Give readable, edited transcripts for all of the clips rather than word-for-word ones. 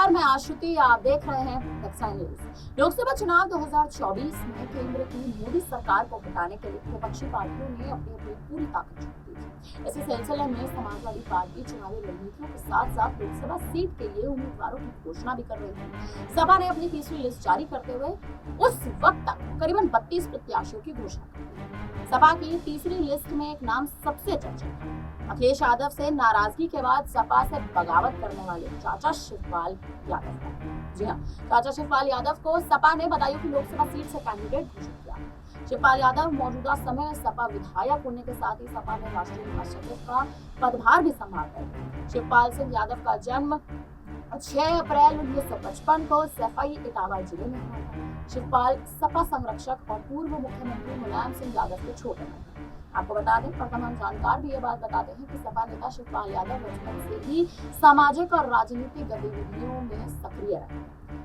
नमस्कार, मैं आशुति। आप देख रहे हैं एक्साइन न्यूज। लोकसभा चुनाव 2024 में केंद्र की मोदी सरकार को हटाने के लिए विपक्षी पार्टियों ने अपनी अपनी पूरी ताकत झोंक दी थी। इसी सिलसिले में समाजवादी पार्टी चुनावी रणनीतियों के साथ साथ लोकसभा सीट के लिए उम्मीदवारों की घोषणा भी कर रही थी। सपा ने अपनी तीसरी लिस्ट जारी करते हुए उस वक्त तक करीबन 32 प्रत्याशियों की घोषणा कर दी। सपा की तीसरी लिस्ट में एक नाम सबसे चर्चित था। अखिलेश यादव से नाराजगी के बाद सपा से बगावत करने वाले चाचा शिवपाल यादव। जी हाँ, चाचा शिवपाल यादव को सपा ने बदायूं की लोकसभा सीट से कैंडिडेट घोषित किया। शिवपाल यादव मौजूदा समय सपा विधायक होने के साथ ही सपा में राष्ट्रीय महासचिव का पदभार भी संभालते हैं। शिवपाल सिंह यादव का जन्म 6 अप्रैल 1955 को सफाई इटावा जिले में हुआ था। शिवपाल सपा संरक्षक और पूर्व मुख्यमंत्री मुलायम सिंह यादव के छोटे भाई। आपको बता दें, तमाम जानकार भी ये बात बताते हैं कि सपा नेता शिवपाल यादव बचपन से ही सामाजिक और राजनीतिक गतिविधियों में सक्रिय रहे।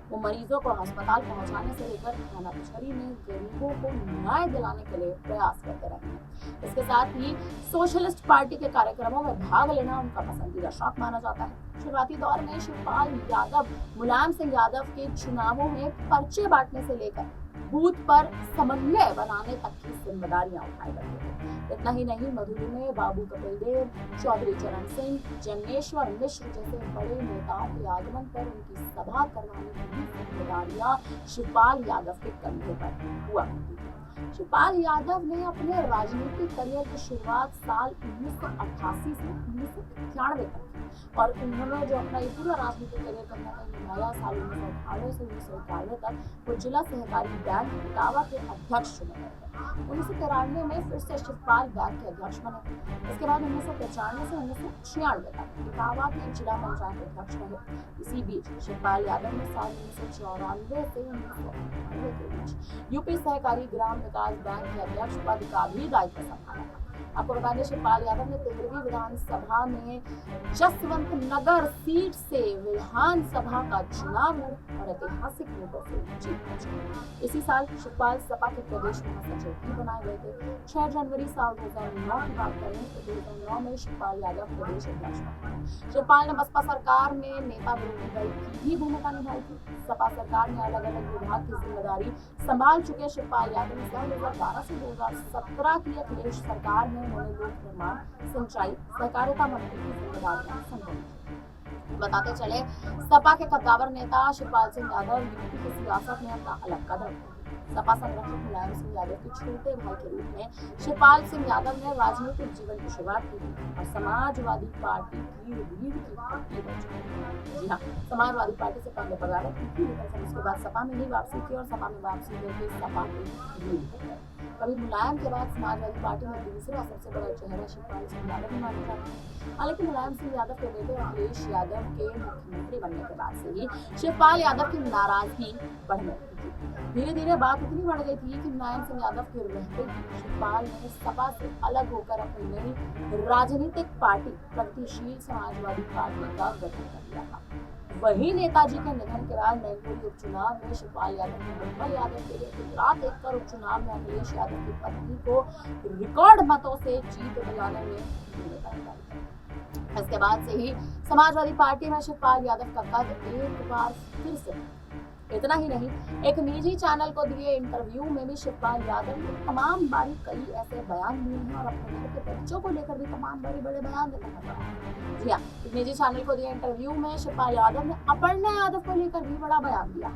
वो मरीजों को अस्पताल पहुंचाने से लेकर थाना कचहरी में गरीबों को न्याय दिलाने के लिए प्रयास करते रहे। इसके साथ ही सोशलिस्ट पार्टी के कार्यक्रमों में भाग लेना उनका पसंदीदा शौक माना जाता है। शुरुआती दौर में शिवपाल यादव मुलायम सिंह यादव के चुनावों में पर्चे बांटने से लेकर बूथ पर समन्वय बनाने तक की जिम्मेदारियां उठाई करते थे। इतना ही नहीं, मधुबनी में बाबू कपिल देव, चौधरी चरण सिंह, जन्मेश्वर मिश्र जैसे बड़े नेताओं के आगमन पर उनकी सभा करवाने की भी जिम्मेदारियां शिवपाल यादव के कंधे पर हुआ करती थी। शिवपाल यादव ने अपने राजनीतिक करियर की शुरुआत साल 1988 से 1991 तक की और उन्होंने जो अपना ये पूरा राजनीतिक करियर करना था निभाया। साल 1998 से 1991 तक वो जिला सहकारी बैंक इटावा के अध्यक्ष चुने गए थे। 1993 में फिर से शिवपाल बैंक के अध्यक्ष बने। इसके बाद 1995 से 1996 तक इटावा के जिला पंचायत अध्यक्ष रहे। इसी बीच शिवपाल यादव ने साल 1994 से 1998 के बीच यूपी सहकारी ग्राम विकास बैंक के अध्यक्ष पद का भी दायित्व संभाला था। आपको बता दें, शिवपाल यादव ने 13वीं विधानसभा में जसवंत नगर सीट से विधानसभा का चुनाव और ऐतिहासिक वोटों से जीत हासिल। इसी साल शिवपाल सपा के प्रदेश महासचिव भी बनाए गए थे। 6 जनवरी साल 2009 की बात करें तो 2009 में शिवपाल यादव प्रदेश अध्यक्ष बने। शिवपाल ने बसपा सरकार में नेता विरोधी दल की भी भूमिका निभाई थी। सपा सरकार में अलग अलग विभाग की जिम्मेदारी संभाल चुके शिवपाल यादव ने साल 2012 से 2017 की अखिलेश सरकार में उन्होंने लोक निर्माण, सिंचाई, सहकारिता मंत्री की जिम्मेदारियां संभाली। बताते चले, सपा के कद्दावर नेता शिवपाल सिंह यादव यूपी की सियासत में अपना अलग कदम रखते। सपा संरक्षक मुलायम सिंह यादव के छोटे भाई के रूप में शिवपाल सिंह यादव ने राजनीतिक जीवन की शुरुआत की और समाजवादी पार्टी की रीढ़ की हड्डी बन चुकी। जी हाँ, समाजवादी पार्टी से पहले बगावत की, लेकिन उसके बाद सपा में ही वापसी की और सपा में वापसी करके सपा की रीढ़ हो गए। कभी मुलायम के बाद समाजवादी पार्टी में दूसरा सबसे बड़ा चेहरा शिवपाल सिंह यादव माना जाता है। हालांकि मुलायम सिंह यादव के बेटे अखिलेश यादव के मुख्यमंत्री बनने के बाद से ही शिवपाल यादव की नाराजगी बढ़ने लगी थी। धीरे धीरे बात इतनी बढ़ गई थी कि मुलायम सिंह यादव के रहते शिवपाल ने सपा से अलग होकर अपनी नई राजनीतिक पार्टी प्रगतिशील समाजवादी पार्टी का गठन कर लिया था। वहीं नेताजी के निधन के बाद मैनपुरी उपचुनाव में शिवपाल यादव ने डिम्पल यादव के लिए रात देखकर उपचुनाव में अखिलेश यादव की पत्नी को रिकॉर्ड मतों से जीत दिलाने में भूमिका निभाई। इसके बाद से ही समाजवादी पार्टी में शिवपाल यादव का कद एक बार फिर से। इतना ही नहीं, एक निजी चैनल को दिए इंटरव्यू में भी शिवपाल यादव ने तमाम बारी कई ऐसे बयान दिए हैं और अपने घर के बच्चों को लेकर भी तमाम बड़े बड़े बयान देते हैं। जी हाँ, एक निजी चैनल को दिए इंटरव्यू में शिवपाल यादव ने अपर्णा यादव को लेकर भी बड़ा बयान दिया।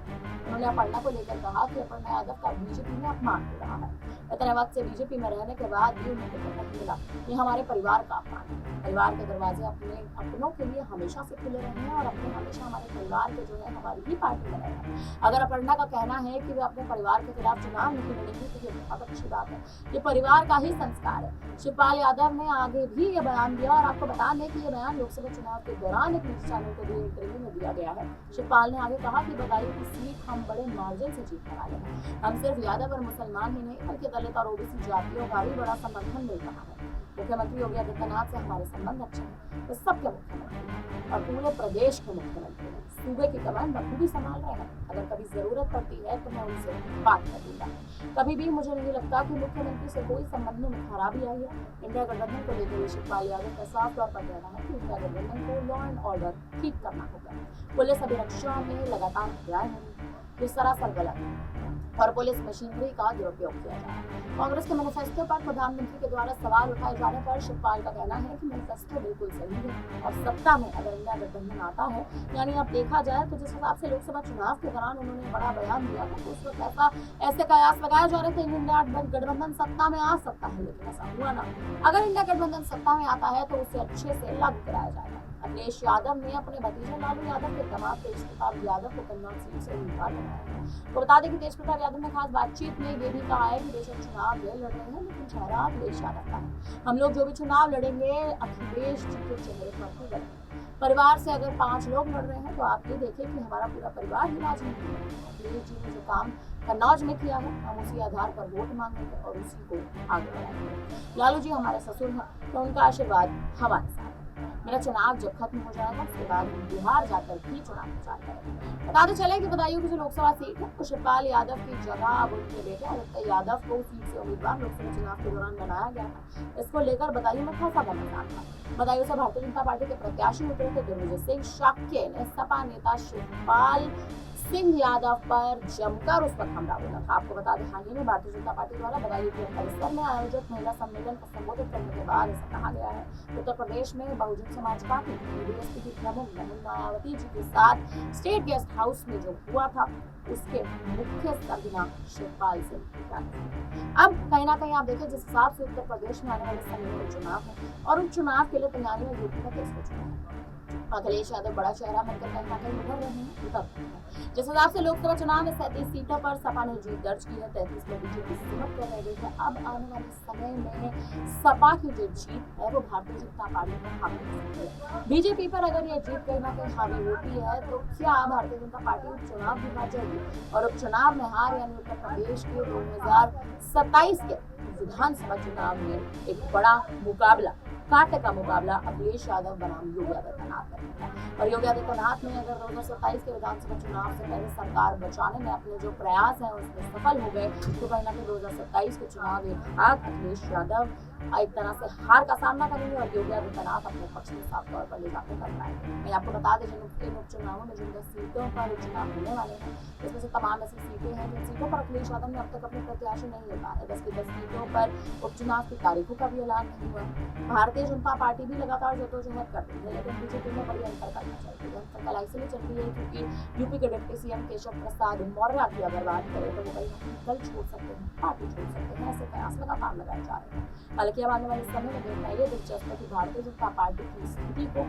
उन्होंने अपर्णा को लेकर कहा कि अपर्णा यादव का बीजेपी में अपमान हो रहा है। इतने वक्त से बीजेपी में रहने के बाद भी उन्हें पता मिला कि हमारे परिवार का अपमान है। परिवार के दरवाजे अपनों के लिए हमेशा से खुले रहे हैं और अपने हमेशा हमारे परिवार के जो है हमारी ही पार्टी में रहे। अगर अपर्णा का कहना है कि वे अपने परिवार के खिलाफ चुनाव नहीं लड़ेंगे तो ये बहुत अच्छी बात है। ये परिवार का ही संस्कार है। शिवपाल यादव ने आगे भी ये बयान दिया और आपको बता दें कि ये बयान लोकसभा चुनाव के दौरान एक निजी चैनल को दिए इंटरव्यू में दिया गया है। शिवपाल ने आगे कहा कि बदायूं की सीट हम बड़े मार्जिन से जीतने वाले हैं। हम सिर्फ यादव और मुसलमान ही नहीं बल्कि दलित और ओबीसी जातियों का भी बड़ा समर्थन मिल रहा है। मुख्यमंत्री योगी आदित्यनाथ से हमारे संबंध अच्छे हैं। वे सबके मुख्यमंत्री हैं और पूरे प्रदेश के मुख्यमंत्री हैं। सूबे की कमान बखूबी संभाल रहे हैं। अगर कभी जरूरत पड़ती है तो मैं उनसे बात कर दूंगा। कभी भी मुझे नहीं लगता कि मुख्यमंत्री से कोई संबंधों में खराबी आई है। इंडिया गठबंधन को लेकर हुए शिवपाल यादव का साफ तौर पर कहना है कि इंडिया गठबंधन को लॉ एंड ऑर्डर ठीक करना होगा। पुलिस अभिरक्षा में लगातार हत्याएं हो रही हैं, ये सरासर गलत है और पुलिस मशीनरी का दुरुपयोग किया जा रहा है। कांग्रेस के मैनिफेस्टो पर प्रधानमंत्री के द्वारा सवाल उठाए जाने पर शिवपाल का कहना है कि मैनिफेस्टो बिल्कुल सही है और सत्ता में अगर इंडिया गठबंधन आता है, यानी अब देखा जाए तो जिस हिसाब से लोकसभा चुनाव के दौरान उन्होंने बड़ा बयान दिया था तो उस वक्त ऐसे कयास लगाए जा रहे थे इंडिया गठबंधन सत्ता में आ सकता है, लेकिन ऐसा हुआ ना। अगर इंडिया गठबंधन सत्ता में आता है तो उसे अच्छे से लागू कराया जाएगा। अखिलेश यादव ने अपने भतीजे लालू यादव के दामाद तेज प्रताप यादव को कन्नौज सीट से उम्मीदवार बनाया है। तो बता दें कि तेज प्रताप यादव ने खास बातचीत में ये भी कहा है कि बेशक चुनाव वे लड़ रहे हैं, लेकिन चेहरा अखिलेश यादव का है। हम लोग जो भी चुनाव लड़ेंगे अखिलेश जी के चेहरे पर ही लड़ेंगे। परिवार से अगर 5 लोग लड़ रहे हैं तो आप ये देखें कि हमारा पूरा परिवार ही राजनीति में है। अखिलेश जी ने जो काम कन्नौज में किया है, हम उसी आधार पर वोट मांगेंगे और उसी को आगे बढ़ाएंगे। लालू जी हमारे ससुर हैं तो उनका आशीर्वाद हमारे साथ है। मेरा चुनाव जब खत्म हो जाएगा उसके बाद हम बिहार जाकर भी चुनाव प्रचार करेंगे। बताते चले कि बदायूं की जो लोकसभा सीट है, शिवपाल यादव की जगह अब उनके बेटे आदित्य यादव को सीट से उम्मीदवार लोकसभा चुनाव के दौरान बनाया गया था। इसको लेकर बदायूं में खासा घमासान था। बदायूं से भारतीय जनता पार्टी के प्रत्याशी उतरे थे दिग्विजय सिंह शाक्य ने सपा नेता शिवपाल सिंह यादव पर जमकर उस वक्त हमला बोला था। आपको बता दें, हाल ही में भारतीय जनता पार्टी द्वारा बदायूं के परिसर में आयोजित महिला सम्मेलन को संबोधित करने के बाद ऐसा कहा गया है। उत्तर प्रदेश में बहुजन समाज पार्टी बीएसपी की प्रमुख बहन मायावती जी के साथ स्टेट गेस्ट हाउस में जो हुआ था उसके मुख्य सरगना शिवपाल सिंह। अब कहीं ना कहीं आप देखें जिस हिसाब से उत्तर प्रदेश में आने वाले समय में चुनाव है और उन चुनाव के लिए तैयारियों में यूपी का केस हो चुका है। अखिलेश यादव बड़ा चेहरा बनकर कहीं ना कहीं उभर रहे हैं। जिस हिसाब से लोकसभा चुनाव में 37 सीटों पर सपा ने जीत दर्ज की है, 33 में बीजेपी सिमट कर रह गई है। अब आने वाले समय में सपा की जो जीत है वो भारतीय जनता पार्टी पर हावी हो सकती है। बीजेपी पर अगर ये जीत कहीं ना कहीं हावी होती है तो क्या भारतीय जनता पार्टी उपचुनाव भी हार जाएगी और उपचुनाव में हार यानी उत्तर प्रदेश के 2027 के विधानसभा चुनाव में एक बड़ा मुकाबला, कांटे का मुकाबला अखिलेश यादव बनाम योगी आदित्यनाथ करेगा। और योगी आदित्यनाथ ने अगर 2027 के विधानसभा चुनाव से पहले सरकार बचाने में अपने जो प्रयास हैं उसमें सफल हो गए तो कहीं ना कहीं 2027 के चुनाव में अखिलेश यादव एक तरह से हार का सामना करेंगे और योगी आदित्यनाथ अपने पक्ष में साफ तौर पर ले जाकर कर पाएंगे। मैं आपको बता दें जिन उपचुनावों में जिन 10 सीटों पर उपचुनाव होने वाले हैं इसमें से तमाम ऐसी सीटें हैं जिन सीटों पर अखिलेश यादव ने अब तक अपने प्रत्याशी नहीं ले पाए। 10 की 10 सीटों पर उपचुनाव की तारीखों का भी ऐलान नहीं हुआ। भारतीय जनता पार्टी भी लगातार जद्दोजहद कर रही है, लेकिन बीजेपी में बड़ी अंतर करना चाहिए। अंतर कल इसलिए चल रही है क्योंकि यूपी के डिप्टी सीएम केशव प्रसाद मौर्य की अगर बात करें तो वो कहीं दल छोड़ सकते हैं, पार्टी छोड़ सकते हैं। ऐसे प्रयास लगातार लगाए जा रहे हैं। हालांकि अब आने वाले समय में देखना ये दिलचस्प है कि भारतीय जनता पार्टी की स्थिति को,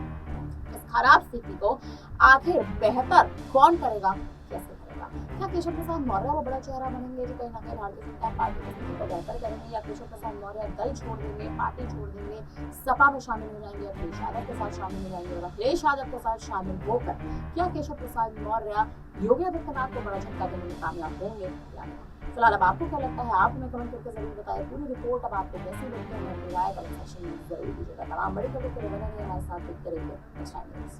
इस खराब स्थिति को आखिर बेहतर कौन करेगा, कैसे करेगा। क्या केशव प्रसाद मौर्य वो बड़ा चेहरा बनेंगे जो कहीं ना कहीं भारतीय जनता पार्टी की स्थिति को बेहतर करेंगे, या केशव प्रसाद मौर्य दल छोड़ देंगे, पार्टी छोड़ देंगे, सपा में शामिल हो जाएंगे, अखिलेश यादव के साथ शामिल हो जाएंगे और अखिलेश यादव के साथ शामिल होकर क्या केशव प्रसाद मौर्य योगी आदित्यनाथ को बड़ा झटका देने में कामयाब होंगे या नहीं। फिलहाल अब आपको क्या लगता है, आप हमें कमेंट करके जरूर बताएं। पूरी रिपोर्ट अब आपको कैसी लगती है अपनी राय कमेंट सेक्शन में जरूर दीजिएगा। तमाम बड़ी खबरों के लिए बने रहिए हमारे साथ, देखते रहिए अच्छा न्यूज़।